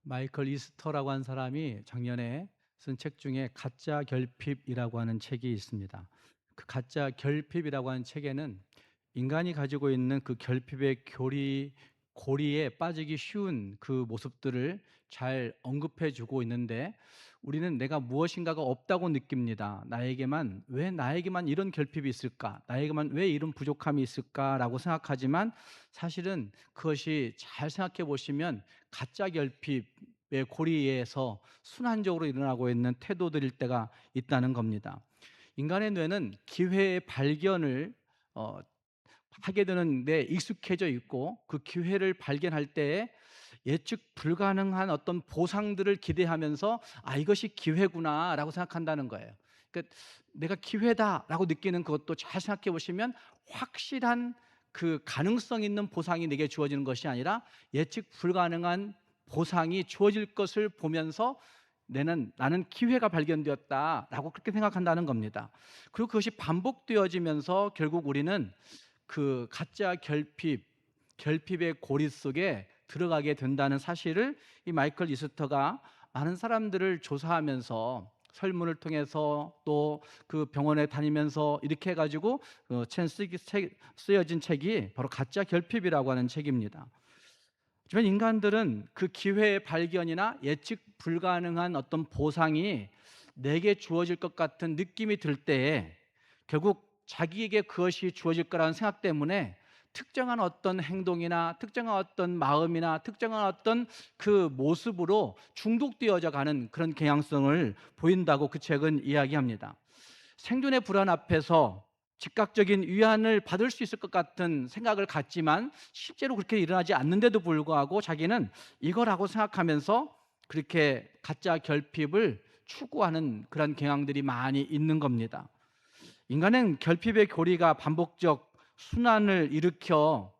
마이클 이스터라고 하는 사람이 작년에 쓴 책 중에 가짜 결핍이라고 하는 책이 있습니다. 그 가짜 결핍이라고 하는 책에는 인간이 가지고 있는 그 결핍의 고리에 빠지기 쉬운 그 모습들을 잘 언급해 주고 있는데, 우리는 내가 무엇인가가 없다고 느낍니다. 왜 나에게만 이런 결핍이 있을까? 나에게만 왜 이런 부족함이 있을까라고 생각하지만, 사실은 그것이 잘 생각해 보시면 가짜 결핍의 고리에서 순환적으로 일어나고 있는 태도들일 때가 있다는 겁니다. 인간의 뇌는 기회의 발견을 어, 하게 되는데 익숙해져 있고, 그 기회를 발견할 때에 예측 불가능한 어떤 보상들을 기대하면서 이것이 기회구나라고 생각한다는 거예요. 그러니까 내가 기회다라고 느끼는 그것도 잘 생각해 보시면, 확실한 그 가능성 있는 보상이 내게 주어지는 것이 아니라 예측 불가능한 보상이 주어질 것을 보면서 나는 기회가 발견되었다라고 그렇게 생각한다는 겁니다. 그리고 그것이 반복되어지면서 결국 우리는 그 가짜 결핍의 고리 속에 들어가게 된다는 사실을 이 마이클 이스터가 많은 사람들을 조사하면서, 설문을 통해서 또 그 병원에 다니면서 이렇게 해가지고 쓰여진 책이 바로 가짜 결핍이라고 하는 책입니다. 하지만 인간들은 그 기회의 발견이나 예측 불가능한 어떤 보상이 내게 주어질 것 같은 느낌이 들 때에 결국 자기에게 그것이 주어질 거라는 생각 때문에 특정한 어떤 행동이나 특정한 어떤 마음이나 특정한 어떤 그 모습으로 중독되어져 가는 그런 경향성을 보인다고 그 책은 이야기합니다. 생존의 불안 앞에서 즉각적인 위안을 받을 수 있을 것 같은 생각을 갖지만 실제로 그렇게 일어나지 않는데도 불구하고 자기는 이거라고 생각하면서 그렇게 가짜 결핍을 추구하는 그런 경향들이 많이 있는 겁니다. 인간은 결핍의 고리가 반복적 순환을 일으켜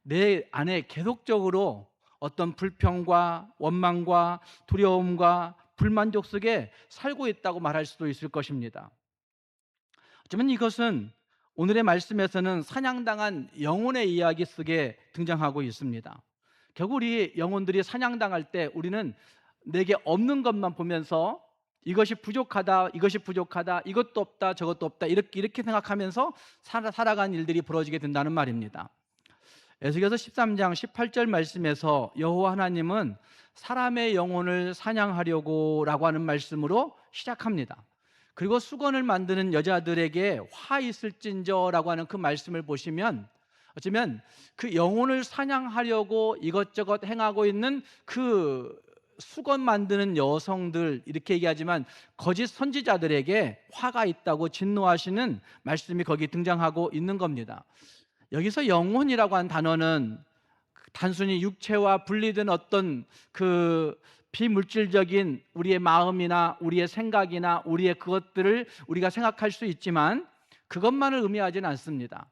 내 안에 계속적으로 어떤 불평과 원망과 두려움과 불만족 속에 살고 있다고 말할 수도 있을 것입니다. 하지만 이것은 오늘의 말씀에서는 사냥당한 영혼의 이야기 속에 등장하고 있습니다. 결국 우리 영혼들이 사냥당할 때 우리는 내게 없는 것만 보면서 이것이 부족하다, 이것이 부족하다, 이것도 없다, 저것도 없다, 이렇게 생각하면서 살아간 일들이 벌어지게 된다는 말입니다. 에스겔서 13장 18절 말씀에서 여호와 하나님은 사람의 영혼을 사냥하려고라고 하는 말씀으로 시작합니다. 그리고 수건을 만드는 여자들에게 화 있을진저라고 하는 그 말씀을 보시면, 어쩌면 그 영혼을 사냥하려고 이것저것 행하고 있는 그 수건 만드는 여성들, 이렇게 얘기하지만 거짓 선지자들에게 화가 있다고 진노하시는 말씀이 거기 등장하고 있는 겁니다. 여기서 영혼이라고 하는 단어는 단순히 육체와 분리된 어떤 그 비물질적인 우리의 마음이나 우리의 생각이나 우리의 그것들을 우리가 생각할 수 있지만 그것만을 의미하지는 않습니다.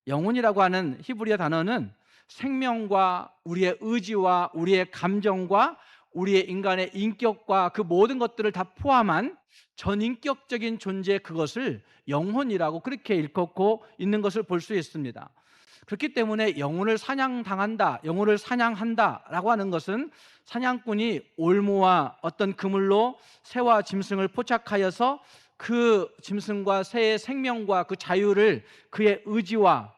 영혼이라고 하는 히브리어 단어는 생명과 우리의 의지와 우리의 감정과 우리의 인간의 인격과 그 모든 것들을 다 포함한 전인격적인 존재, 그것을 영혼이라고 그렇게 일컫고 있는 것을 볼 수 있습니다. 그렇기 때문에 영혼을 사냥당한다, 영혼을 사냥한다라고 하는 것은 사냥꾼이 올무와 어떤 그물로 새와 짐승을 포착하여서 그 짐승과 새의 생명과 그 자유를, 그의 의지와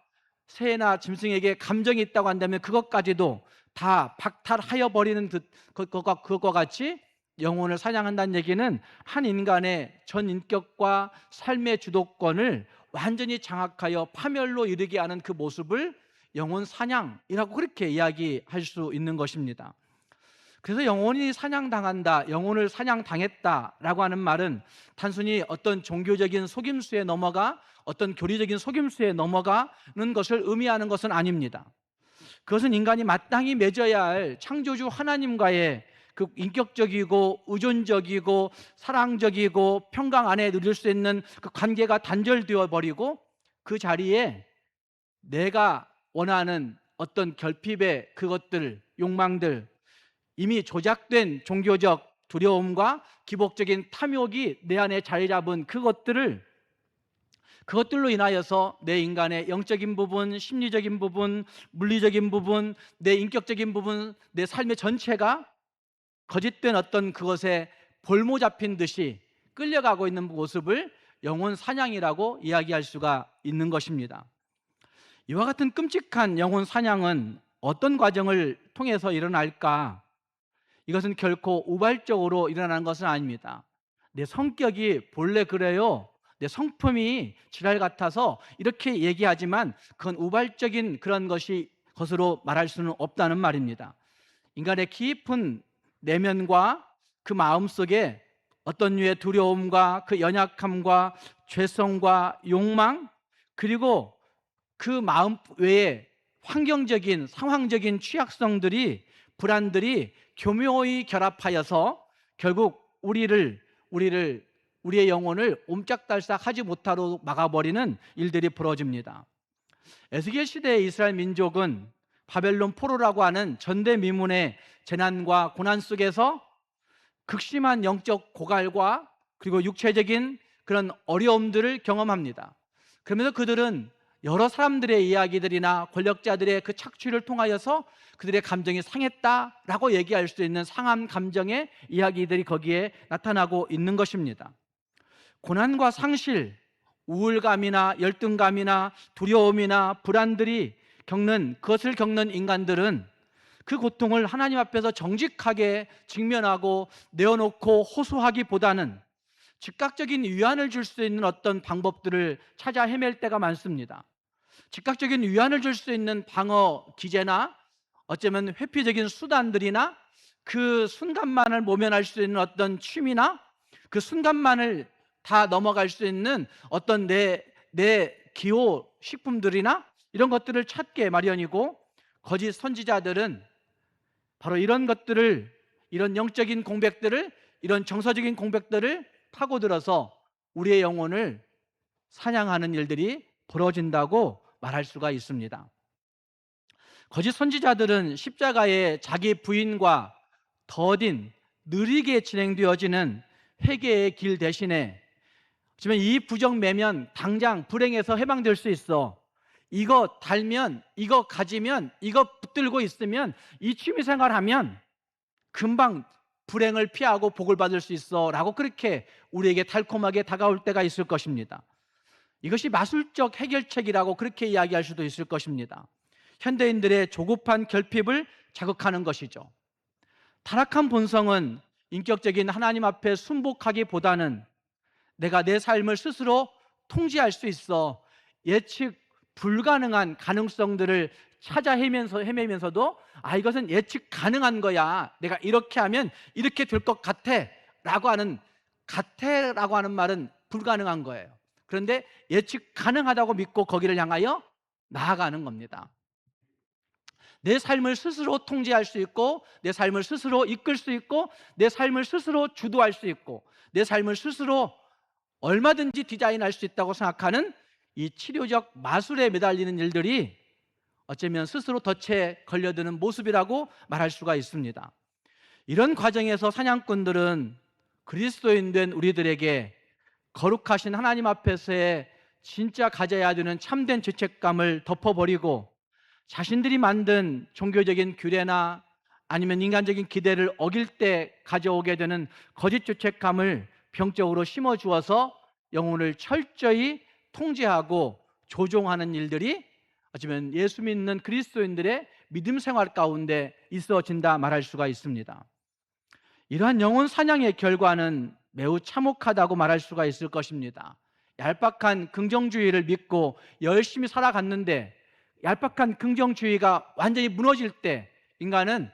새나 짐승에게 감정이 있다고 한다면 그것까지도 다 박탈하여 버리는 그것과 같이 영혼을 사냥한다는 얘기는 한 인간의 전 인격과 삶의 주도권을 완전히 장악하여 파멸로 이르게 하는 그 모습을 영혼 사냥이라고 그렇게 이야기할 수 있는 것입니다. 그래서 영혼이 사냥당한다, 영혼을 사냥당했다라고 하는 말은 단순히 어떤 종교적인 속임수에 넘어가, 어떤 교리적인 속임수에 넘어가는 것을 의미하는 것은 아닙니다. 그것은 인간이 마땅히 맺어야 할 창조주 하나님과의 그 인격적이고 의존적이고 사랑적이고 평강 안에 누릴 수 있는 그 관계가 단절되어 버리고, 그 자리에 내가 원하는 어떤 결핍의 그것들, 욕망들, 이미 조작된 종교적 두려움과 기복적인 탐욕이 내 안에 자리 잡은 그것들로 인하여서 내 인간의 영적인 부분, 심리적인 부분, 물리적인 부분, 내 인격적인 부분, 내 삶의 전체가 거짓된 어떤 그것에 볼모 잡힌 듯이 끌려가고 있는 모습을 영혼 사냥이라고 이야기할 수가 있는 것입니다. 이와 같은 끔찍한 영혼 사냥은 어떤 과정을 통해서 일어날까? 이것은 결코 우발적으로 일어나는 것은 아닙니다. 내 성격이 본래 그래요, 내 성품이 지랄 같아서 이렇게 얘기하지만 그건 우발적인 그런 것으로 말할 수는 없다는 말입니다. 인간의 깊은 내면과 그 마음속에 어떤 류의 두려움과 그 연약함과 죄성과 욕망, 그리고 그 마음 외에 환경적인 상황적인 취약성들이, 불안들이 교묘히 결합하여서 결국 우리의 영혼을 옴짝달싹하지 못하도록 막아버리는 일들이 벌어집니다. 에스겔 시대의 이스라엘 민족은 바벨론 포로라고 하는 전대미문의 재난과 고난 속에서 극심한 영적 고갈과 그리고 육체적인 그런 어려움들을 경험합니다. 그러면서 그들은 여러 사람들의 이야기들이나 권력자들의 그 착취를 통하여서 그들의 감정이 상했다라고 얘기할 수 있는 상한 감정의 이야기들이 거기에 나타나고 있는 것입니다. 고난과 상실, 우울감이나 열등감이나 두려움이나 불안들이 그것을 겪는 인간들은 그 고통을 하나님 앞에서 정직하게 직면하고 내어놓고 호소하기보다는 즉각적인 위안을 줄 수 있는 어떤 방법들을 찾아 헤맬 때가 많습니다. 즉각적인 위안을 줄 수 있는 방어 기제나 어쩌면 회피적인 수단들이나 그 순간만을 모면할 수 있는 어떤 취미나 그 순간만을 다 넘어갈 수 있는 어떤 내 기호 식품들이나 이런 것들을 찾게 마련이고, 거짓 선지자들은 바로 이런 것들을, 이런 영적인 공백들을, 이런 정서적인 공백들을 파고들어서 우리의 영혼을 사냥하는 일들이 벌어진다고 말할 수가 있습니다. 거짓 선지자들은 십자가에 자기 부인과 더딘 느리게 진행되어지는 회개의 길 대신에, 하지만 이 부정매면 당장 불행에서 해방될 수 있어, 이거 달면, 이거 가지면, 이거 붙들고 있으면, 이 취미생활하면 금방 불행을 피하고 복을 받을 수 있어 라고 그렇게 우리에게 달콤하게 다가올 때가 있을 것입니다. 이것이 마술적 해결책이라고 그렇게 이야기할 수도 있을 것입니다. 현대인들의 조급한 결핍을 자극하는 것이죠. 타락한 본성은 인격적인 하나님 앞에 순복하기보다는 내가 내 삶을 스스로 통제할 수 있어 예측 불가능한 가능성들을 찾아 헤매면서도 이것은 예측 가능한 거야, 내가 이렇게 하면 이렇게 될 것 같아 라고 하는 말은 불가능한 거예요. 그런데 예측 가능하다고 믿고 거기를 향하여 나아가는 겁니다. 내 삶을 스스로 통제할 수 있고, 내 삶을 스스로 이끌 수 있고, 내 삶을 스스로 주도할 수 있고, 내 삶을 스스로 얼마든지 디자인할 수 있다고 생각하는 이 치료적 마술에 매달리는 일들이 어쩌면 스스로 덫에 걸려드는 모습이라고 말할 수가 있습니다. 이런 과정에서 사냥꾼들은 그리스도인 된 우리들에게 거룩하신 하나님 앞에서의 진짜 가져야 되는 참된 죄책감을 덮어버리고 자신들이 만든 종교적인 규례나 아니면 인간적인 기대를 어길 때 가져오게 되는 거짓 죄책감을 병적으로 심어주어서 영혼을 철저히 통제하고 조종하는 일들이 어쩌면 예수 믿는 그리스도인들의 믿음 생활 가운데 있어진다 말할 수가 있습니다. 이러한 영혼 사냥의 결과는 매우 참혹하다고 말할 수가 있을 것입니다. 얄팍한 긍정주의를 믿고 열심히 살아갔는데 얄팍한 긍정주의가 완전히 무너질 때 인간은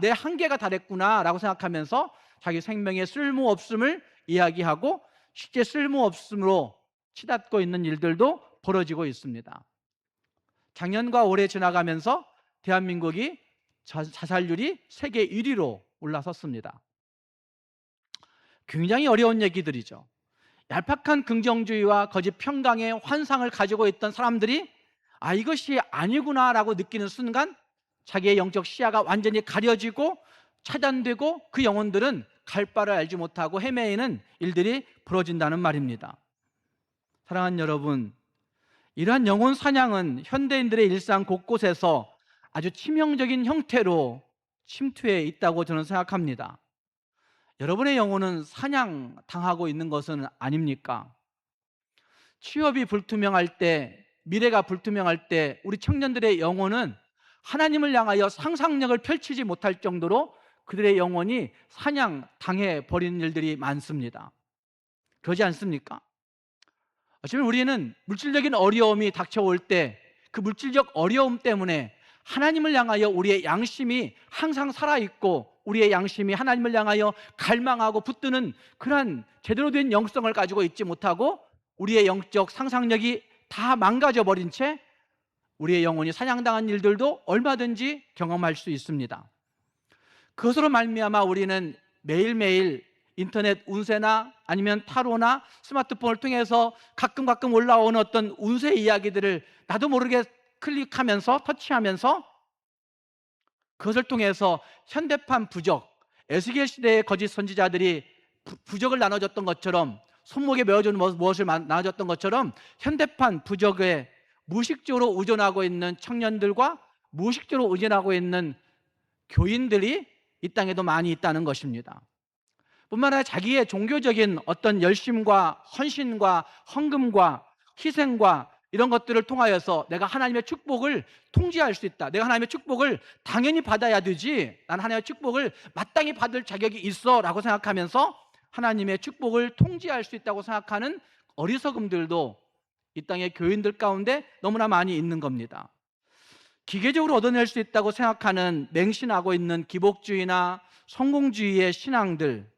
내 한계가 다 됐구나 라고 생각하면서 자기 생명의 쓸모없음을 이야기하고 실제 쓸모없음으로 치닫고 있는 일들도 벌어지고 있습니다. 작년과 올해 지나가면서 대한민국이 자살률이 세계 1위로 올라섰습니다. 굉장히 어려운 얘기들이죠. 얄팍한 긍정주의와 거짓 평강의 환상을 가지고 있던 사람들이 이것이 아니구나 라고 느끼는 순간 자기의 영적 시야가 완전히 가려지고 차단되고 그 영혼들은 갈 바를 알지 못하고 헤매이는 일들이 벌어진다는 말입니다. 사랑하는 여러분, 이러한 영혼 사냥은 현대인들의 일상 곳곳에서 아주 치명적인 형태로 침투해 있다고 저는 생각합니다. 여러분의 영혼은 사냥당하고 있는 것은 아닙니까? 취업이 불투명할 때, 미래가 불투명할 때 우리 청년들의 영혼은 하나님을 향하여 상상력을 펼치지 못할 정도로 그들의 영혼이 사냥당해 버리는 일들이 많습니다. 그러지 않습니까? 어쩌면 우리는 물질적인 어려움이 닥쳐올 때 그 물질적 어려움 때문에 하나님을 향하여 우리의 양심이 항상 살아있고 우리의 양심이 하나님을 향하여 갈망하고 붙드는 그러한 제대로 된 영성을 가지고 있지 못하고 우리의 영적 상상력이 다 망가져 버린 채 우리의 영혼이 사냥당한 일들도 얼마든지 경험할 수 있습니다. 그것으로 말미암아 우리는 매일매일 인터넷 운세나 아니면 타로나 스마트폰을 통해서 가끔 올라오는 어떤 운세 이야기들을 나도 모르게 클릭하면서 터치하면서 그것을 통해서 현대판 부적, 에스겔 시대의 거짓 선지자들이 부적을 나눠줬던 것처럼 손목에 메어주는 무엇을 나눠줬던 것처럼 현대판 부적에 무의식적으로 의존하고 있는 청년들과 무의식적으로 의존하고 있는 교인들이 이 땅에도 많이 있다는 것입니다. 뿐만 아니라 자기의 종교적인 어떤 열심과 헌신과 헌금과 희생과 이런 것들을 통하여서 내가 하나님의 축복을 통제할 수 있다. 내가 하나님의 축복을 당연히 받아야 되지. 난 하나님의 축복을 마땅히 받을 자격이 있어 라고 생각하면서 하나님의 축복을 통제할 수 있다고 생각하는 어리석음들도 이 땅의 교인들 가운데 너무나 많이 있는 겁니다. 기계적으로 얻어낼 수 있다고 생각하는 맹신하고 있는 기복주의나 성공주의의 신앙들,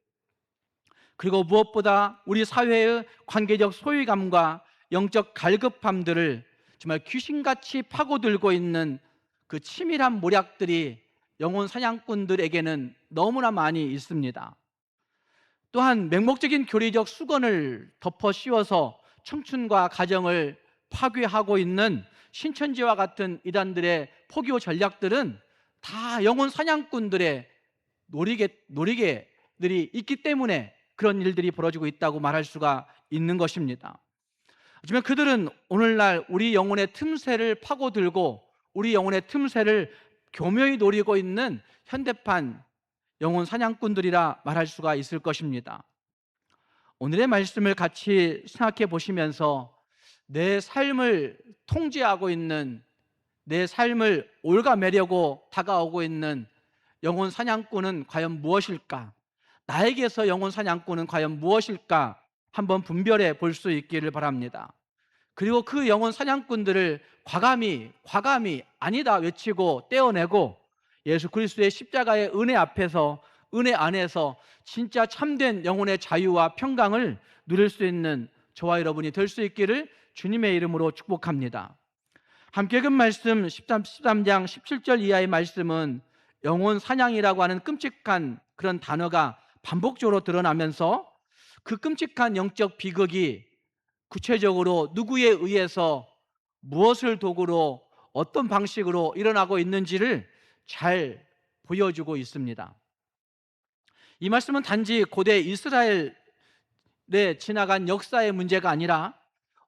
그리고 무엇보다 우리 사회의 관계적 소외감과 영적 갈급함들을 정말 귀신같이 파고들고 있는 그 치밀한 모략들이 영혼 사냥꾼들에게는 너무나 많이 있습니다. 또한 맹목적인 교리적 수건을 덮어 씌워서 청춘과 가정을 파괴하고 있는 신천지와 같은 이단들의 포교 전략들은 다 영혼 사냥꾼들의 노리개들이 있기 때문에 그런 일들이 벌어지고 있다고 말할 수가 있는 것입니다. 하지만 그들은 오늘날 우리 영혼의 틈새를 파고들고 우리 영혼의 틈새를 교묘히 노리고 있는 현대판 영혼 사냥꾼들이라 말할 수가 있을 것입니다. 오늘의 말씀을 같이 생각해 보시면서 내 삶을 통제하고 있는, 내 삶을 올가매려고 다가오고 있는 영혼 사냥꾼은 과연 무엇일까? 나에게서 영혼 사냥꾼은 과연 무엇일까? 한번 분별해 볼 수 있기를 바랍니다. 그리고 그 영혼 사냥꾼들을 과감히 아니다 외치고 떼어내고 예수 그리스도의 십자가의 은혜 앞에서, 은혜 안에서 진짜 참된 영혼의 자유와 평강을 누릴 수 있는 저와 여러분이 될 수 있기를 주님의 이름으로 축복합니다. 함께 읽은 말씀 13장 17절 이하의 말씀은 영혼 사냥이라고 하는 끔찍한 그런 단어가 반복적으로 드러나면서 그 끔찍한 영적 비극이 구체적으로 누구에 의해서 무엇을 도구로 어떤 방식으로 일어나고 있는지를 잘 보여주고 있습니다. 이 말씀은 단지 고대 이스라엘에 지나간 역사의 문제가 아니라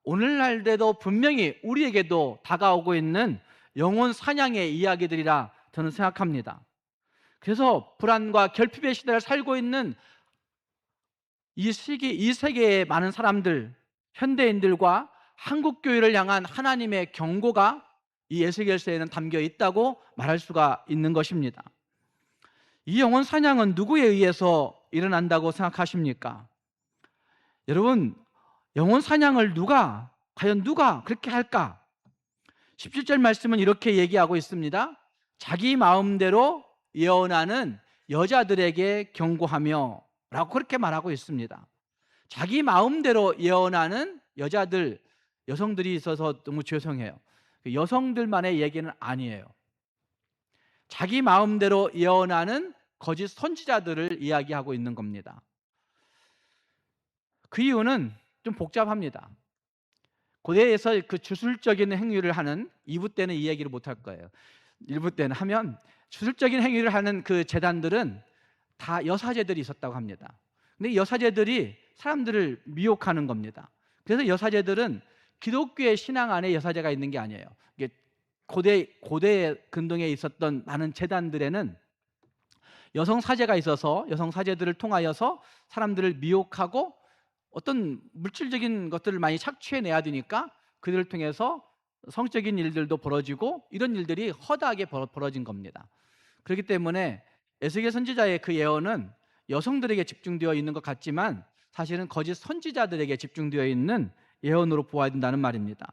오늘날에도 분명히 우리에게도 다가오고 있는 영혼 사냥의 이야기들이라 저는 생각합니다. 그래서 불안과 결핍의 시대를 살고 있는 이 세계의 많은 사람들, 현대인들과 한국교회를 향한 하나님의 경고가 이 에스겔서에는 담겨 있다고 말할 수가 있는 것입니다. 이 영혼 사냥은 누구에 의해서 일어난다고 생각하십니까? 여러분, 영혼 사냥을 과연 누가 그렇게 할까? 17절 말씀은 이렇게 얘기하고 있습니다. 자기 마음대로 예언하는 여자들에게 경고하며 라고 그렇게 말하고 있습니다. 자기 마음대로 예언하는 여자들, 여성들이 있어서 너무 죄송해요. 여성들만의 얘기는 아니에요. 자기 마음대로 예언하는 거짓 선지자들을 이야기하고 있는 겁니다. 그 이유는 좀 복잡합니다. 고대에서 그 주술적인 행위를 하는, 2부 때는 이 얘기를 못 할 거예요. 1부 때는 하면 주술적인 행위를 하는 그 제단들은 다 여사제들이 있었다고 합니다. 근데 여사제들이 사람들을 미혹하는 겁니다. 그래서 여사제들은 기독교의 신앙 안에 여사제가 있는 게 아니에요. 이게 고대 근동에 있었던 많은 제단들에는 여성 사제가 있어서 여성 사제들을 통하여서 사람들을 미혹하고 어떤 물질적인 것들을 많이 착취해내야 되니까 그들을 통해서 성적인 일들도 벌어지고 이런 일들이 허다하게 벌어진 겁니다. 그렇기 때문에 에스겔 선지자의 그 예언은 여성들에게 집중되어 있는 것 같지만 사실은 거짓 선지자들에게 집중되어 있는 예언으로 보아야 된다는 말입니다.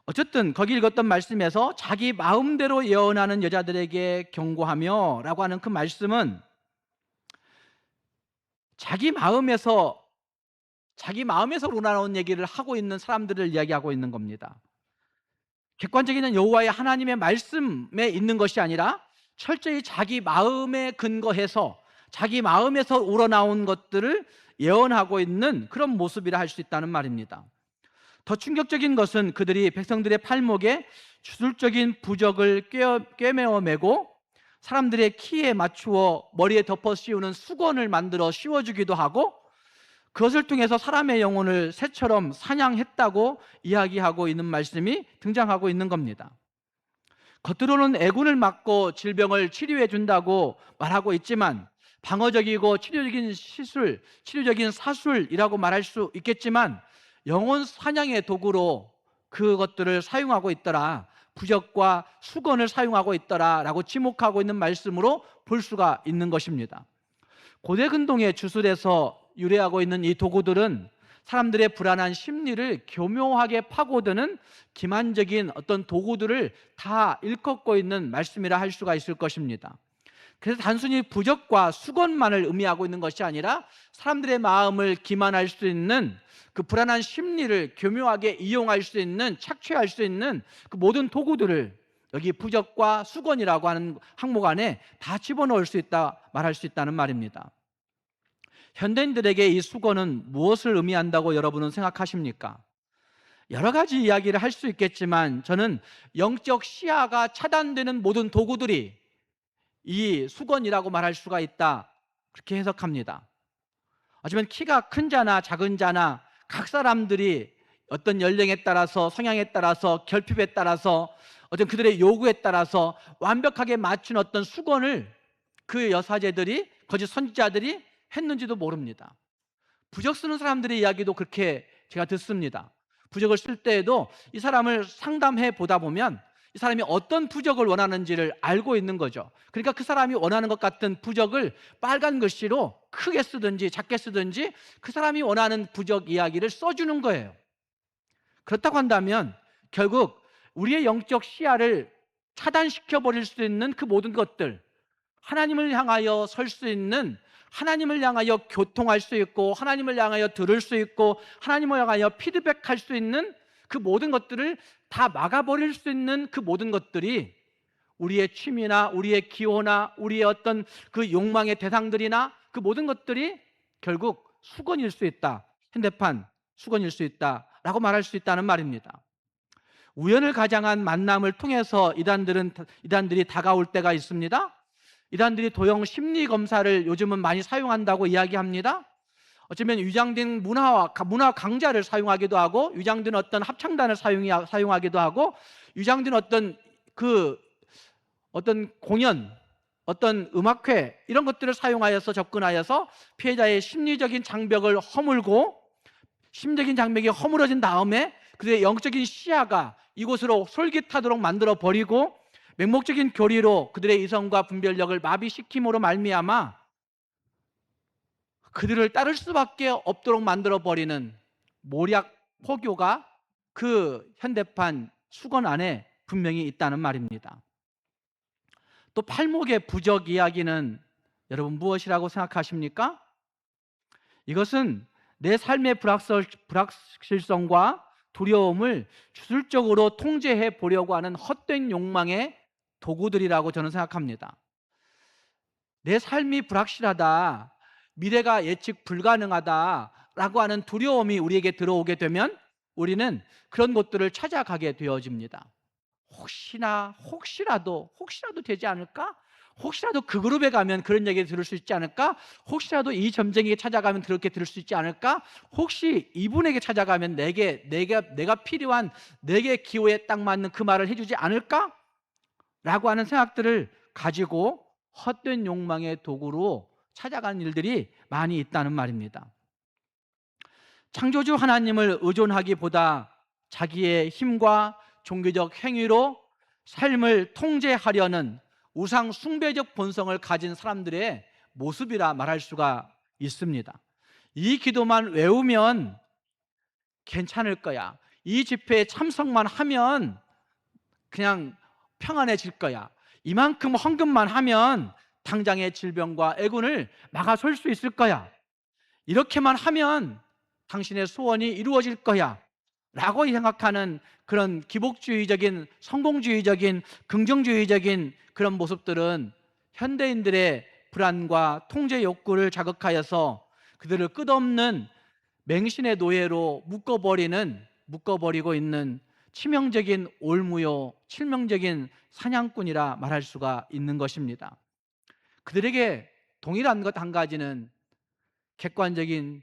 어쨌든 거기 읽었던 말씀에서 자기 마음대로 예언하는 여자들에게 경고하며 라고 하는 그 말씀은 자기 마음에서 우러나온 얘기를 하고 있는 사람들을 이야기하고 있는 겁니다. 객관적인 여호와의 하나님의 말씀에 있는 것이 아니라 철저히 자기 마음에 근거해서 자기 마음에서 우러나온 것들을 예언하고 있는 그런 모습이라 할 수 있다는 말입니다. 더 충격적인 것은 그들이 백성들의 팔목에 주술적인 부적을 꿰매어 매고 사람들의 키에 맞추어 머리에 덮어 씌우는 수건을 만들어 씌워주기도 하고 그것을 통해서 사람의 영혼을 새처럼 사냥했다고 이야기하고 있는 말씀이 등장하고 있는 겁니다. 겉으로는 애군을 막고 질병을 치료해 준다고 말하고 있지만 방어적이고 치료적인 사술이라고 말할 수 있겠지만 영혼 사냥의 도구로 그것들을 사용하고 있더라, 부적과 수건을 사용하고 있더라라고 지목하고 있는 말씀으로 볼 수가 있는 것입니다. 고대 근동의 주술에서 유래하고 있는 이 도구들은 사람들의 불안한 심리를 교묘하게 파고드는 기만적인 어떤 도구들을 다 일컫고 있는 말씀이라 할 수가 있을 것입니다. 그래서 단순히 부적과 수건만을 의미하고 있는 것이 아니라 사람들의 마음을 기만할 수 있는 그 불안한 심리를 교묘하게 이용할 수 있는, 착취할 수 있는 그 모든 도구들을 여기 부적과 수건이라고 하는 항목 안에 다 집어넣을 수 있다, 말할 수 있다는 말입니다. 현대인들에게 이 수건은 무엇을 의미한다고 여러분은 생각하십니까? 여러 가지 이야기를 할 수 있겠지만 저는 영적 시야가 차단되는 모든 도구들이 이 수건이라고 말할 수가 있다, 그렇게 해석합니다. 하지만 키가 큰 자나 작은 자나 각 사람들이 어떤 연령에 따라서, 성향에 따라서, 결핍에 따라서, 어떤 그들의 요구에 따라서 완벽하게 맞춘 어떤 수건을 그 여사제들이, 거짓 선지자들이 했는지도 모릅니다. 부적 쓰는 사람들의 이야기도 그렇게 제가 듣습니다. 부적을 쓸 때에도 이 사람을 상담해 보다 보면 이 사람이 어떤 부적을 원하는지를 알고 있는 거죠. 그러니까 그 사람이 원하는 것 같은 부적을 빨간 글씨로 크게 쓰든지 작게 쓰든지 그 사람이 원하는 부적 이야기를 써주는 거예요. 그렇다고 한다면 결국 우리의 영적 시야를 차단시켜 버릴 수 있는 그 모든 것들, 하나님을 향하여 설 수 있는, 하나님을 향하여 교통할 수 있고 하나님을 향하여 들을 수 있고 하나님을 향하여 피드백할 수 있는 그 모든 것들을 다 막아버릴 수 있는 그 모든 것들이 우리의 취미나 우리의 기호나 우리의 어떤 그 욕망의 대상들이나 그 모든 것들이 결국 수건일 수 있다, 현대판 수건일 수 있다라고 말할 수 있다는 말입니다. 우연을 가장한 만남을 통해서 이단들이 다가올 때가 있습니다. 이단들이 도형 심리 검사를 요즘은 많이 사용한다고 이야기합니다. 어쩌면 위장된 문화 강좌를 사용하기도 하고, 위장된 어떤 합창단을 사용하기도 하고, 위장된 어떤 공연, 어떤 음악회 이런 것들을 사용하여서 접근하여서 피해자의 심리적인 장벽을 허물고, 심리적인 장벽이 허물어진 다음에 그들의 영적인 시야가 이곳으로 솔깃하도록 만들어 버리고 맹목적인 교리로 그들의 이성과 분별력을 마비시킴으로 말미암아 그들을 따를 수밖에 없도록 만들어 버리는 모략 포교가 그 현대판 수건 안에 분명히 있다는 말입니다. 또 팔목의 부적 이야기는 여러분 무엇이라고 생각하십니까? 이것은 내 삶의 불확실성과 두려움을 주술적으로 통제해 보려고 하는 헛된 욕망의 도구들이라고 저는 생각합니다. 내 삶이 불확실하다, 미래가 예측 불가능하다라고 하는 두려움이 우리에게 들어오게 되면 우리는 그런 곳들을 찾아가게 되어집니다. 혹시라도 되지 않을까? 혹시라도 그 그룹에 가면 그런 얘기 들을 수 있지 않을까? 혹시라도 이 점쟁이에 찾아가면 그렇게 들을 수 있지 않을까? 혹시 이분에게 찾아가면 내가 필요한 내게 기호에 딱 맞는 그 말을 해주지 않을까? 라고 하는 생각들을 가지고 헛된 욕망의 도구로 찾아가는 일들이 많이 있다는 말입니다. 창조주 하나님을 의존하기보다 자기의 힘과 종교적 행위로 삶을 통제하려는 우상 숭배적 본성을 가진 사람들의 모습이라 말할 수가 있습니다. 이 기도만 외우면 괜찮을 거야. 이 집회에 참석만 하면 그냥 평안해질 거야. 이만큼 헌금만 하면 당장의 질병과 애군을 막아설 수 있을 거야. 이렇게만 하면 당신의 소원이 이루어질 거야 라고 생각하는 그런 기복주의적인, 성공주의적인, 긍정주의적인 그런 모습들은 현대인들의 불안과 통제 욕구를 자극하여서 그들을 끝없는 맹신의 노예로 묶어버리고 있는 치명적인 올무요, 치명적인 사냥꾼이라 말할 수가 있는 것입니다. 그들에게 동일한 것 한 가지는 객관적인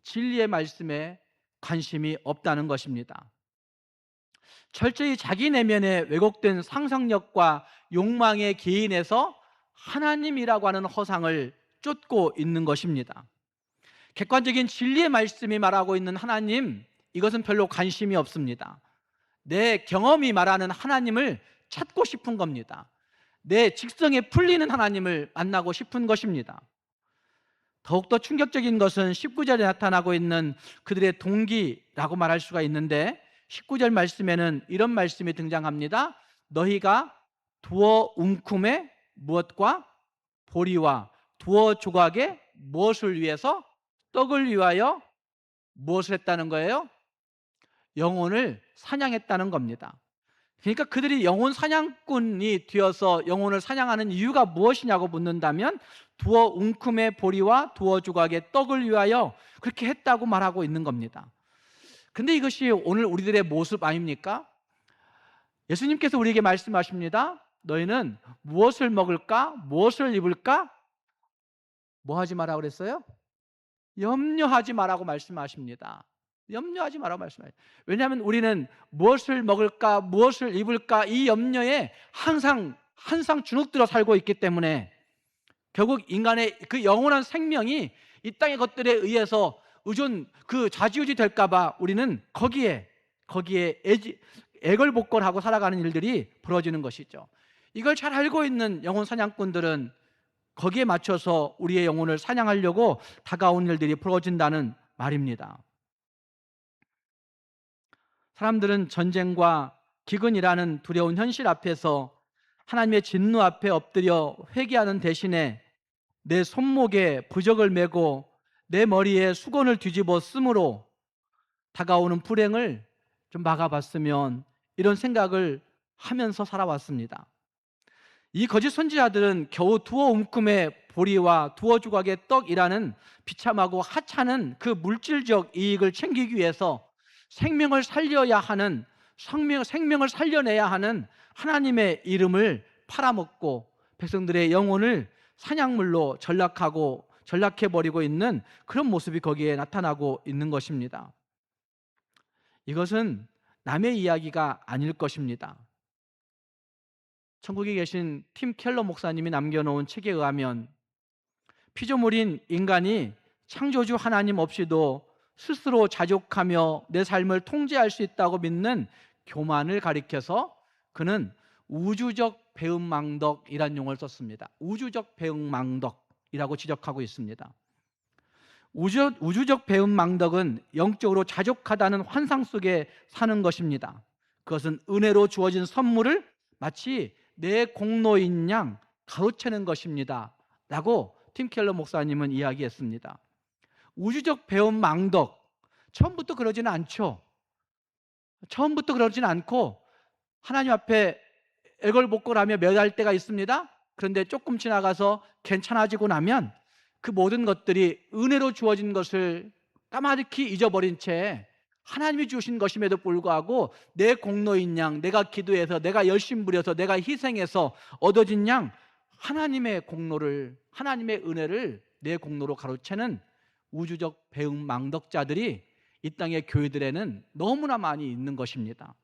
진리의 말씀에 관심이 없다는 것입니다. 철저히 자기 내면의 왜곡된 상상력과 욕망에 기인해서 하나님이라고 하는 허상을 쫓고 있는 것입니다. 객관적인 진리의 말씀이 말하고 있는 하나님, 이것은 별로 관심이 없습니다. 내 경험이 말하는 하나님을 찾고 싶은 겁니다. 내 직성에 풀리는 하나님을 만나고 싶은 것입니다. 더욱더 충격적인 것은 19절에 나타나고 있는 그들의 동기라고 말할 수가 있는데 19절 말씀에는 이런 말씀이 등장합니다. 너희가 두어 움큼의 무엇과 보리와 두어 조각의 무엇을 위해서? 떡을 위하여 무엇을 했다는 거예요? 영혼을 사냥했다는 겁니다. 그러니까 그들이 영혼 사냥꾼이 되어서 영혼을 사냥하는 이유가 무엇이냐고 묻는다면 두어 웅큼의 보리와 두어 조각의 떡을 위하여 그렇게 했다고 말하고 있는 겁니다. 그런데 이것이 오늘 우리들의 모습 아닙니까? 예수님께서 우리에게 말씀하십니다. 너희는 무엇을 먹을까? 무엇을 입을까? 뭐 하지 마라 그랬어요? 염려하지 마라고 말씀하십니다. 염려하지 마라고 말씀하십니다. 왜냐하면 우리는 무엇을 먹을까, 무엇을 입을까 이 염려에 항상 주눅들어 살고 있기 때문에 결국 인간의 그 영원한 생명이 이 땅의 것들에 의해서 좌지우지 될까 봐 우리는 거기에 애걸복걸하고 살아가는 일들이 벌어지는 것이죠. 이걸 잘 알고 있는 영혼 사냥꾼들은 거기에 맞춰서 우리의 영혼을 사냥하려고 다가온 일들이 벌어진다는 말입니다. 사람들은 전쟁과 기근이라는 두려운 현실 앞에서 하나님의 진노 앞에 엎드려 회개하는 대신에 내 손목에 부적을 메고 내 머리에 수건을 뒤집어 쓰므로 다가오는 불행을 좀 막아봤으면 이런 생각을 하면서 살아왔습니다. 이 거짓 선지자들은 겨우 두어 움큼의 보리와 두어 조각의 떡이라는 비참하고 하찮은 그 물질적 이익을 챙기기 위해서 생명을 살려야 하는 생명을 살려내야 하는 하나님의 이름을 팔아먹고 백성들의 영혼을 사냥물로 전락해버리고 있는 그런 모습이 거기에 나타나고 있는 것입니다. 이것은 남의 이야기가 아닐 것입니다. 천국에 계신 팀 켈러 목사님이 남겨놓은 책에 의하면 피조물인 인간이 창조주 하나님 없이도 스스로 자족하며 내 삶을 통제할 수 있다고 믿는 교만을 가리켜서 그는 우주적 배은망덕이라는 용어를 썼습니다. 우주적 배은망덕이라고 지적하고 있습니다. 우주적 배은망덕은 영적으로 자족하다는 환상 속에 사는 것입니다. 그것은 은혜로 주어진 선물을 마치 내 공로인 양 가로채는 것입니다 라고 팀 켈러 목사님은 이야기했습니다. 우주적 배은망덕, 처음부터 그러지는 않죠. 처음부터 그러지는 않고 하나님 앞에 애걸복걸하며 매달 때가 있습니다. 그런데 조금 지나가서 괜찮아지고 나면 그 모든 것들이 은혜로 주어진 것을 까마득히 잊어버린 채 하나님이 주신 것임에도 불구하고 내 공로인 양, 내가 기도해서, 내가 열심 부려서, 내가 희생해서 얻어진 양 하나님의 공로를, 하나님의 은혜를 내 공로로 가로채는 우주적 배은망덕자들이 이 땅의 교회들에는 너무나 많이 있는 것입니다.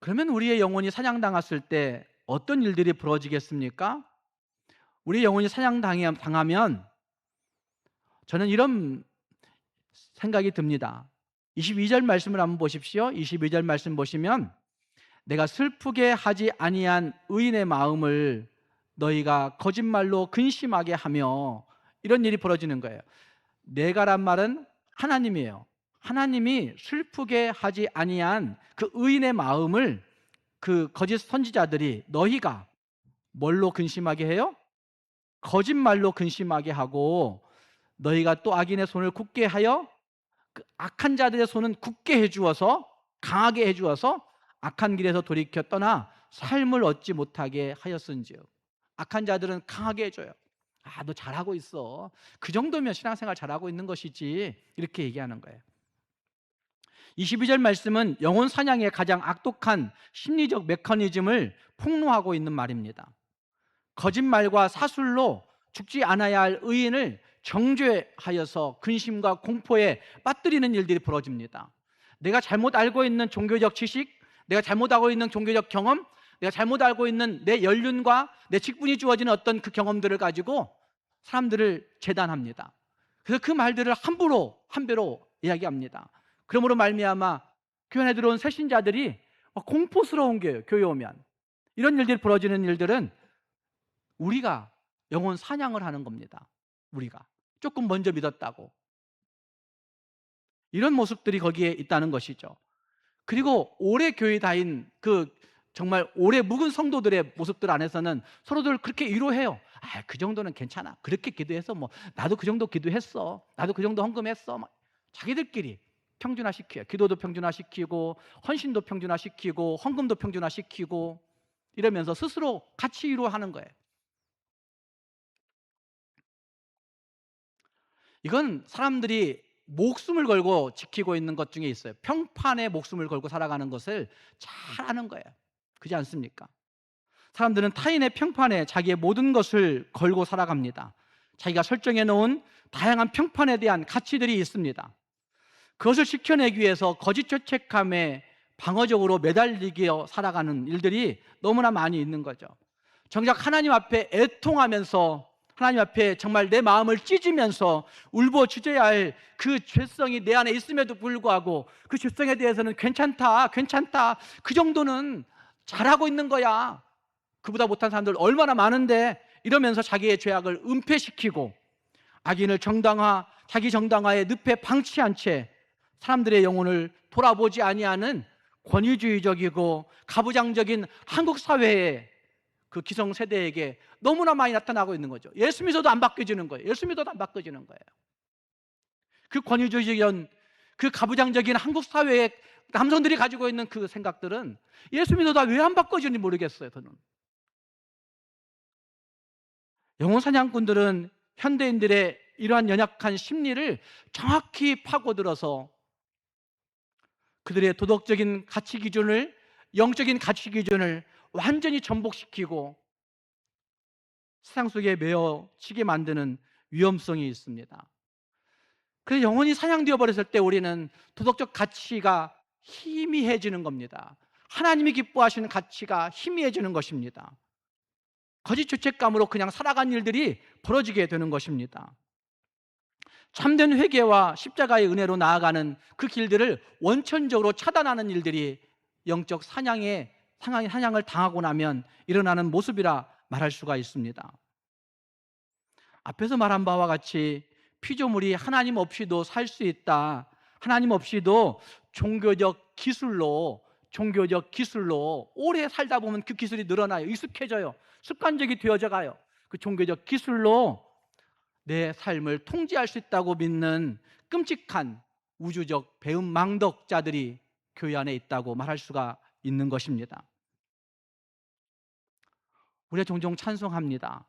그러면 우리의 영혼이 사냥당했을 때 어떤 일들이 벌어지겠습니까? 우리 영혼이 사냥당하면 저는 이런 생각이 듭니다. 22절 말씀을 한번 보십시오. 22절 말씀 보시면 내가 슬프게 하지 아니한 의인의 마음을 너희가 거짓말로 근심하게 하며, 이런 일이 벌어지는 거예요. 내가란 말은 하나님이에요. 하나님이 슬프게 하지 아니한 그 의인의 마음을 그 거짓 선지자들이 너희가 뭘로 근심하게 해요? 거짓말로 근심하게 하고, 너희가 또 악인의 손을 굳게 하여 그 악한 자들의 손은 굳게 해주어서, 강하게 해주어서 악한 길에서 돌이켜 떠나 삶을 얻지 못하게 하였은지요. 악한 자들은 강하게 해줘요. 아, 너 잘하고 있어. 그 정도면 신앙생활 잘하고 있는 것이지. 이렇게 얘기하는 거예요. 22절 말씀은 영혼 사냥의 가장 악독한 심리적 메커니즘을 폭로하고 있는 말입니다. 거짓말과 사술로 죽지 않아야 할 의인을 정죄하여서 근심과 공포에 빠뜨리는 일들이 벌어집니다. 내가 잘못 알고 있는 종교적 지식, 내가 잘못 알고 있는 종교적 경험, 내가 잘못 알고 있는 내 연륜과 내 직분이 주어지는 어떤 그 경험들을 가지고 사람들을 재단합니다. 그래서 그 말들을 함부로 한배로 이야기합니다. 그러므로 말미암아 교회 안에 들어온 새신자들이 공포스러운 거예요. 교회 오면. 이런 일들이 벌어지는 일들은 우리가 영혼 사냥을 하는 겁니다. 우리가 조금 먼저 믿었다고, 이런 모습들이 거기에 있다는 것이죠. 그리고 오래 교회 다닌 그 정말 오래 묵은 성도들의 모습들 안에서는 서로들 그렇게 위로해요. 아, 그 정도는 괜찮아. 그렇게 기도해서 뭐 나도 그 정도 기도했어. 나도 그 정도 헌금했어. 막 자기들끼리 평준화시켜요. 기도도 평준화시키고 헌신도 평준화시키고 헌금도 평준화시키고 이러면서 스스로 같이 위로하는 거예요. 이건 사람들이 목숨을 걸고 지키고 있는 것 중에 있어요. 평판에 목숨을 걸고 살아가는 것을 잘 아는 거예요. 그렇지 않습니까? 사람들은 타인의 평판에 자기의 모든 것을 걸고 살아갑니다. 자기가 설정해 놓은 다양한 평판에 대한 가치들이 있습니다. 그것을 지켜내기 위해서 거짓 죄책감에 방어적으로 매달리게 살아가는 일들이 너무나 많이 있는 거죠. 정작 하나님 앞에 애통하면서, 하나님 앞에 정말 내 마음을 찢으면서 울부짖어야 할 그 죄성이 내 안에 있음에도 불구하고 그 죄성에 대해서는 괜찮다, 괜찮다, 그 정도는 잘하고 있는 거야, 그보다 못한 사람들 얼마나 많은데, 이러면서 자기의 죄악을 은폐시키고 악인을 자기 정당화의 늪에 방치한 채 사람들의 영혼을 돌아보지 아니하는 권위주의적이고 가부장적인 한국 사회의 그 기성세대에게 너무나 많이 나타나고 있는 거죠. 예수 믿어도 안 바뀌어지는 거예요. 예수 믿어도 안 바뀌어지는 거예요. 그 권위주의적인 그 가부장적인 한국 사회의 남성들이 가지고 있는 그 생각들은 예수 믿어도 왜 안 바꿔지는지 모르겠어요. 저는. 영혼 사냥꾼들은 현대인들의 이러한 연약한 심리를 정확히 파고들어서 그들의 도덕적인 가치 기준을, 영적인 가치 기준을 완전히 전복시키고 세상 속에 메어치게 만드는 위험성이 있습니다. 그래서 영혼이 사냥되어 버렸을 때 우리는 도덕적 가치가 희미해지는 겁니다. 하나님이 기뻐하시는 가치가 희미해지는 것입니다. 거짓 죄책감으로 그냥 살아간 일들이 벌어지게 되는 것입니다. 참된 회개와 십자가의 은혜로 나아가는 그 길들을 원천적으로 차단하는 일들이 영적 사냥을 당하고 나면 일어나는 모습이라 말할 수가 있습니다. 앞에서 말한 바와 같이 피조물이 하나님 없이도 살 수 있다, 하나님 없이도 종교적 기술로 오래 살다 보면 그 기술이 늘어나요. 익숙해져요. 습관적이 되어져 가요. 그 종교적 기술로 내 삶을 통제할 수 있다고 믿는 끔찍한 우주적 배은망덕자들이 교회 안에 있다고 말할 수가 있는 것입니다. 우리가 종종 찬송합니다.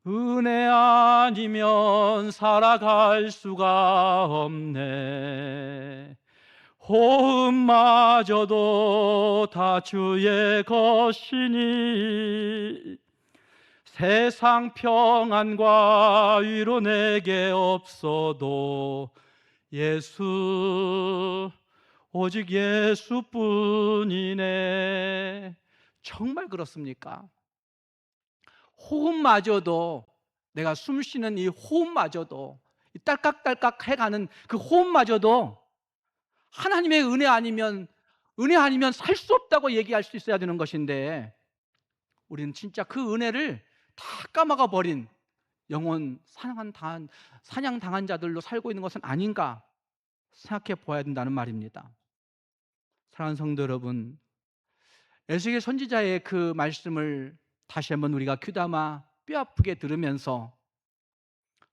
은혜 아니면 살아갈 수가 없네. 호흡마저도 다 주의 것이니 세상 평안과 위로 내게 없어도 예수 오직 예수뿐이네. 정말 그렇습니까? 호흡마저도, 내가 숨 쉬는 이 호흡마저도, 이 딸깍딸깍 해가는 그 호흡마저도 하나님의 은혜 아니면 살 수 없다고 얘기할 수 있어야 되는 것인데, 우리는 진짜 그 은혜를 다 까먹어 버린 영혼 사냥당한 자들로 살고 있는 것은 아닌가 생각해 보아야 된다는 말입니다. 사랑하는 성도 여러분, 에스겔 선지자의 그 말씀을 다시 한번 우리가 귀담아 뼈아프게 들으면서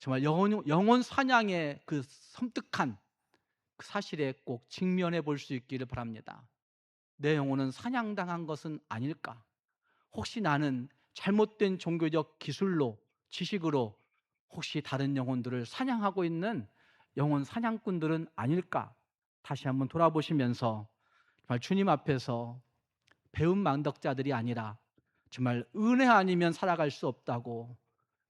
정말 영혼 사냥의 그 섬뜩한 그 사실에 꼭 직면해 볼 수 있기를 바랍니다. 내 영혼은 사냥당한 것은 아닐까? 혹시 나는 잘못된 종교적 기술로, 지식으로 혹시 다른 영혼들을 사냥하고 있는 영혼 사냥꾼들은 아닐까? 다시 한번 돌아보시면서 정말 주님 앞에서 배움 망덕자들이 아니라 정말 은혜 아니면 살아갈 수 없다고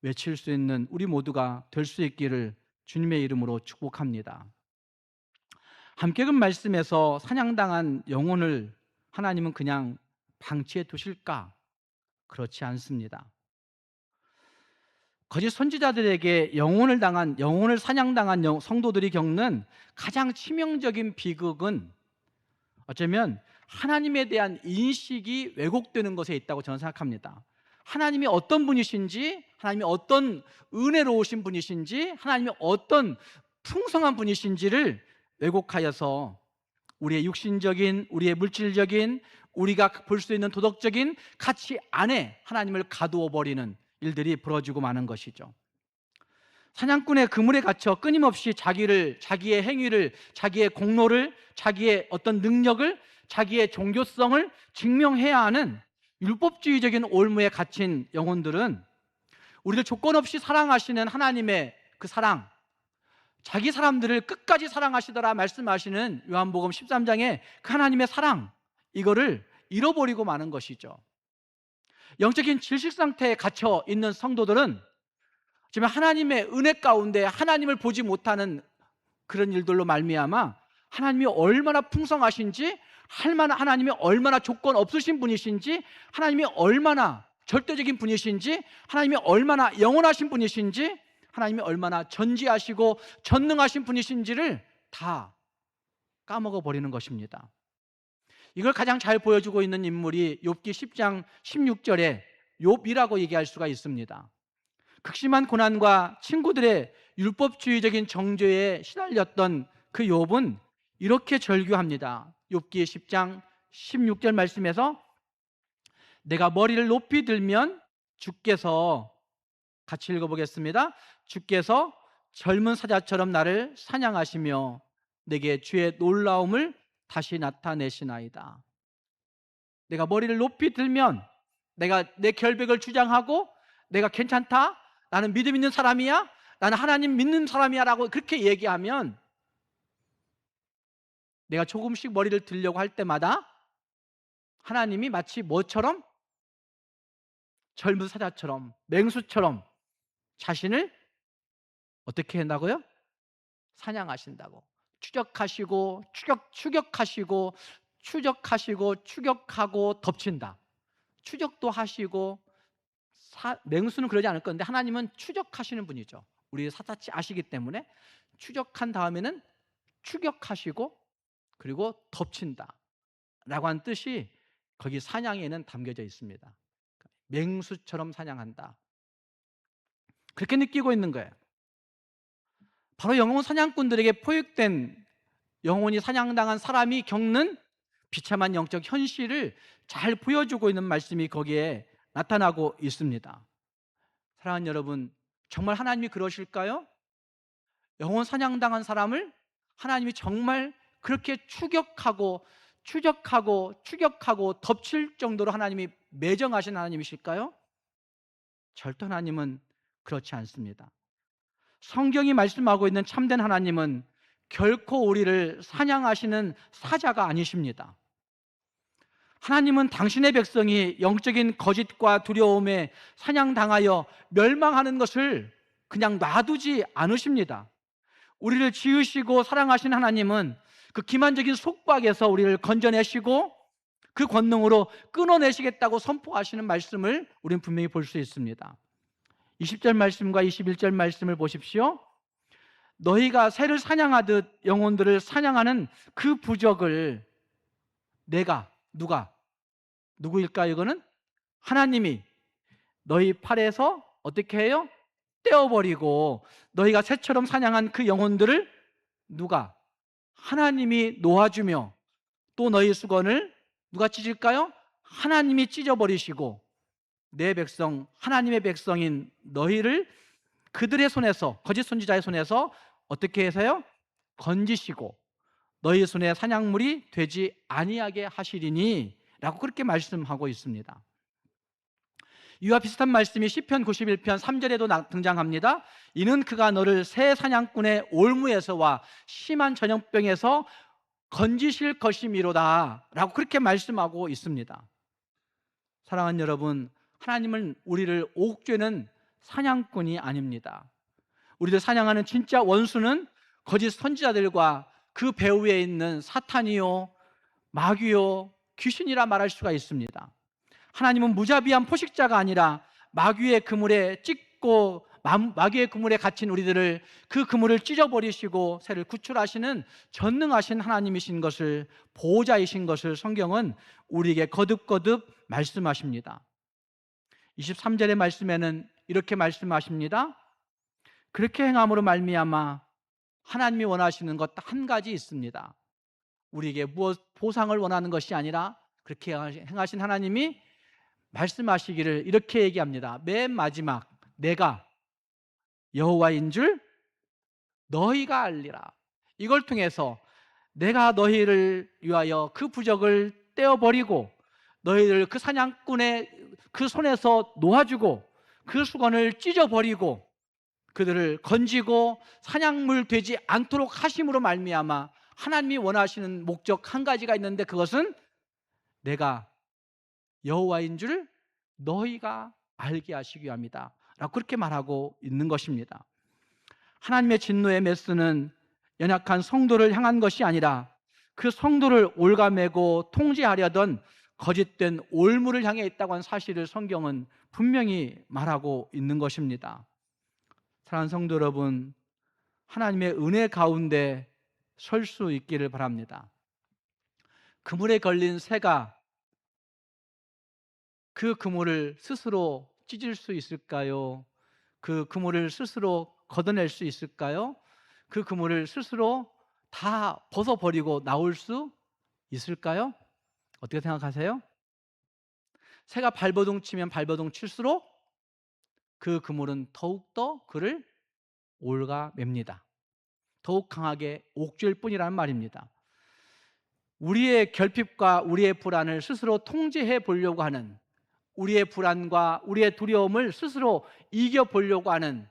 외칠 수 있는 우리 모두가 될 수 있기를 주님의 이름으로 축복합니다. 함께 그 말씀에서 사냥당한 영혼을 하나님은 그냥 방치해 두실까? 그렇지 않습니다. 거짓 선지자들에게 영혼을 사냥당한 성도들이 겪는 가장 치명적인 비극은 어쩌면 하나님에 대한 인식이 왜곡되는 것에 있다고 저는 생각합니다. 하나님이 어떤 분이신지, 하나님이 어떤 은혜로우신 분이신지, 하나님이 어떤 풍성한 분이신지를 왜곡하여서 우리의 육신적인, 우리의 물질적인, 우리가 볼 수 있는 도덕적인 가치 안에 하나님을 가두어 버리는 일들이 벌어지고 마는 것이죠. 사냥꾼의 그물에 갇혀 끊임없이 자기의 행위를, 자기의 공로를, 자기의 어떤 능력을, 자기의 종교성을 증명해야 하는 율법주의적인 올무에 갇힌 영혼들은 우리를 조건 없이 사랑하시는 하나님의 그 사랑, 자기 사람들을 끝까지 사랑하시더라 말씀하시는 요한복음 13장의 그 하나님의 사랑, 이거를 잃어버리고 마는 것이죠. 영적인 질식 상태에 갇혀 있는 성도들은 지금 하나님의 은혜 가운데 하나님을 보지 못하는 그런 일들로 말미암아 하나님이 얼마나 풍성하신지, 하나님이 얼마나 조건 없으신 분이신지, 하나님이 얼마나 절대적인 분이신지, 하나님이 얼마나 영원하신 분이신지, 하나님이 얼마나 전지하시고 전능하신 분이신지를 다 까먹어 버리는 것입니다. 이걸 가장 잘 보여주고 있는 인물이 욥기 10장 16절에 욥이라고 얘기할 수가 있습니다. 극심한 고난과 친구들의 율법주의적인 정죄에 시달렸던 그 욥은 이렇게 절규합니다. 욥기 10장 16절 말씀에서 내가 머리를 높이 들면 주께서, 같이 읽어보겠습니다. 주께서 젊은 사자처럼 나를 사냥하시며 내게 주의 놀라움을 다시 나타내시나이다. 내가 머리를 높이 들면, 내가 내 결백을 주장하고 내가 괜찮다, 나는 믿음 있는 사람이야, 나는 하나님 믿는 사람이야 라고 그렇게 얘기하면 내가 조금씩 머리를 들려고 할 때마다 하나님이 마치 뭐처럼? 젊은 사자처럼, 맹수처럼 자신을 어떻게 한다고요? 사냥하신다고. 추격하고 덮친다. 추적도 하시고, 맹수는 그러지 않을 건데 하나님은 추적하시는 분이죠. 우리 사사치 아시기 때문에 추적한 다음에는 추격하시고 그리고 덮친다 라고 하는 뜻이 거기 사냥에는 담겨져 있습니다. 맹수처럼 사냥한다, 그렇게 느끼고 있는 거예요. 바로 영혼 사냥꾼들에게 포획된, 영혼이 사냥당한 사람이 겪는 비참한 영적 현실을 잘 보여주고 있는 말씀이 거기에 나타나고 있습니다. 사랑하는 여러분, 정말 하나님이 그러실까요? 영혼 사냥당한 사람을 하나님이 정말 그렇게 추격하고 덮칠 정도로 하나님이 매정하신 하나님이실까요? 절대 하나님은 그렇지 않습니다. 성경이 말씀하고 있는 참된 하나님은 결코 우리를 사냥하시는 사자가 아니십니다. 하나님은 당신의 백성이 영적인 거짓과 두려움에 사냥당하여 멸망하는 것을 그냥 놔두지 않으십니다. 우리를 지으시고 사랑하신 하나님은 그 기만적인 속박에서 우리를 건져내시고 그 권능으로 끊어내시겠다고 선포하시는 말씀을 우리는 분명히 볼 수 있습니다. 20절 말씀과 21절 말씀을 보십시오. 너희가 새를 사냥하듯 영혼들을 사냥하는 그 부적을 내가, 누구일까요? 이거는 하나님이 너희 팔에서 어떻게 해요? 떼어버리고 너희가 새처럼 사냥한 그 영혼들을 누가? 하나님이 놓아주며 또 너희 수건을 누가 찢을까요? 하나님이 찢어버리시고 내 백성, 하나님의 백성인 너희를 그들의 손에서, 거짓 선지자의 손에서 어떻게 해서요? 건지시고 너희 손에 사냥물이 되지 아니하게 하시리니 라고 그렇게 말씀하고 있습니다. 이와 비슷한 말씀이 시편 91편 3절에도 등장합니다. 이는 그가 너를 새 사냥꾼의 올무에서와 심한 전염병에서 건지실 것이미로다 라고 그렇게 말씀하고 있습니다. 사랑하는 여러분, 하나님은 우리를 옥죄는 사냥꾼이 아닙니다. 우리를 사냥하는 진짜 원수는 거짓 선지자들과 그 배후에 있는 사탄이요, 마귀요, 귀신이라 말할 수가 있습니다. 하나님은 무자비한 포식자가 아니라 마귀의 그물에 찢고 마귀의 그물에 갇힌 우리들을 그 그물을 찢어버리시고 새를 구출하시는 전능하신 하나님이신 것을, 보호자이신 것을 성경은 우리에게 거듭거듭 말씀하십니다. 23절의 말씀에는 이렇게 말씀하십니다. 그렇게 행함으로 말미암아 하나님이 원하시는 것 한 가지 있습니다. 우리에게 무엇 보상을 원하는 것이 아니라 그렇게 행하신 하나님이 말씀하시기를 이렇게 얘기합니다. 맨 마지막, 내가 여호와인 줄 너희가 알리라. 이걸 통해서 내가 너희를 위하여 그 부적을 떼어버리고 너희를 그 사냥꾼의 그 손에서 놓아주고 그 수건을 찢어버리고 그들을 건지고 사냥물 되지 않도록 하심으로 말미암아 하나님이 원하시는 목적 한 가지가 있는데, 그것은 내가 여호와인 줄 너희가 알게 하시기 위함이다 라고 그렇게 말하고 있는 것입니다. 하나님의 진노의 메스는 연약한 성도를 향한 것이 아니라 그 성도를 올가매고 통제하려던 거짓된 올무를 향해 있다고 하는 사실을 성경은 분명히 말하고 있는 것입니다. 사랑하는 성도 여러분, 하나님의 은혜 가운데 설 수 있기를 바랍니다. 그물에 걸린 새가 그 그물을 스스로 찢을 수 있을까요? 그 그물을 스스로 걷어낼 수 있을까요? 그 그물을 스스로 다 벗어버리고 나올 수 있을까요? 어떻게 생각하세요? 새가 발버둥 치면 발버둥 칠수록 그 그물은 더욱더 그를 올가맵니다. 더욱 강하게 옥죄일 뿐이라는 말입니다. 우리의 결핍과 우리의 불안을 스스로 통제해 보려고 하는, 우리의 불안과 우리의 두려움을 스스로 이겨보려고 하는,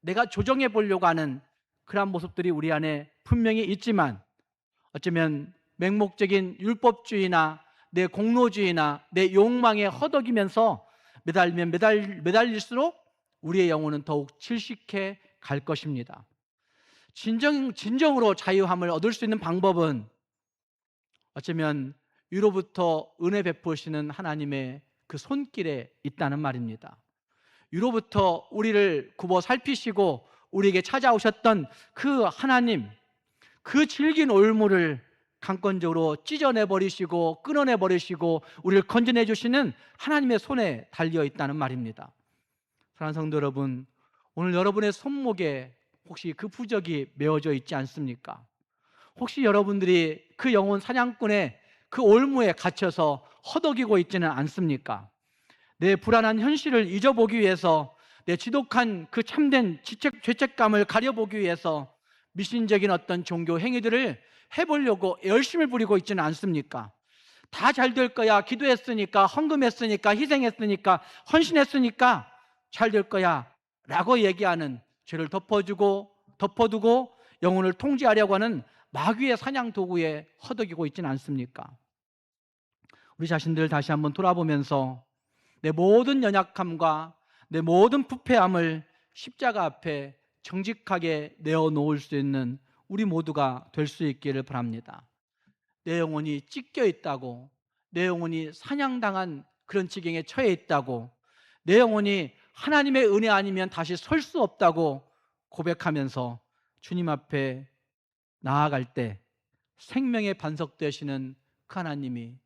내가 조정해 보려고 하는 그러한 모습들이 우리 안에 분명히 있지만, 어쩌면 맹목적인 율법주의나 내 공로주의나 내 욕망에 허덕이면서 매달릴수록 우리의 영혼은 더욱 질식해 갈 것입니다. 진정으로 자유함을 얻을 수 있는 방법은 어쩌면 위로부터 은혜 베푸시는 하나님의 그 손길에 있다는 말입니다. 위로부터 우리를 굽어 살피시고 우리에게 찾아오셨던 그 하나님, 그 질긴 올무를 강권적으로 찢어내버리시고 끊어내버리시고 우리를 건져내 주시는 하나님의 손에 달려 있다는 말입니다. 사랑하는 성도 여러분, 오늘 여러분의 손목에 혹시 그 부적이 메어져 있지 않습니까? 혹시 여러분들이 그 영혼 사냥꾼의 그 올무에 갇혀서 허덕이고 있지는 않습니까? 내 불안한 현실을 잊어보기 위해서, 내 지독한 그 참된 죄책감을 가려보기 위해서 미신적인 어떤 종교 행위들을 해보려고 열심을 부리고 있지는 않습니까? 다 잘 될 거야, 기도했으니까, 헌금했으니까, 희생했으니까, 헌신했으니까 잘 될 거야 라고 얘기하는, 죄를 덮어두고 영혼을 통제하려고 하는 마귀의 사냥 도구에 허덕이고 있지는 않습니까? 우리 자신들 다시 한번 돌아보면서 내 모든 연약함과 내 모든 부패함을 십자가 앞에 정직하게 내어놓을 수 있는 우리 모두가 될 수 있기를 바랍니다. 내 영혼이 찢겨 있다고, 내 영혼이 사냥당한 그런 지경에 처해 있다고, 내 영혼이 하나님의 은혜 아니면 다시 설 수 없다고 고백하면서 주님 앞에 나아갈 때 생명의 반석 되시는 그 하나님이,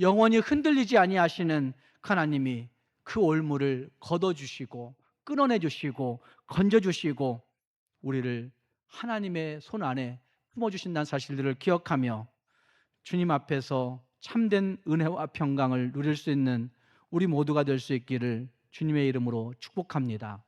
영원히 흔들리지 아니하시는 그 하나님이 그 올무를 걷어주시고 끊어내주시고 건져주시고 우리를 하나님의 손 안에 품어주신다는 사실들을 기억하며 주님 앞에서 참된 은혜와 평강을 누릴 수 있는 우리 모두가 될 수 있기를 주님의 이름으로 축복합니다.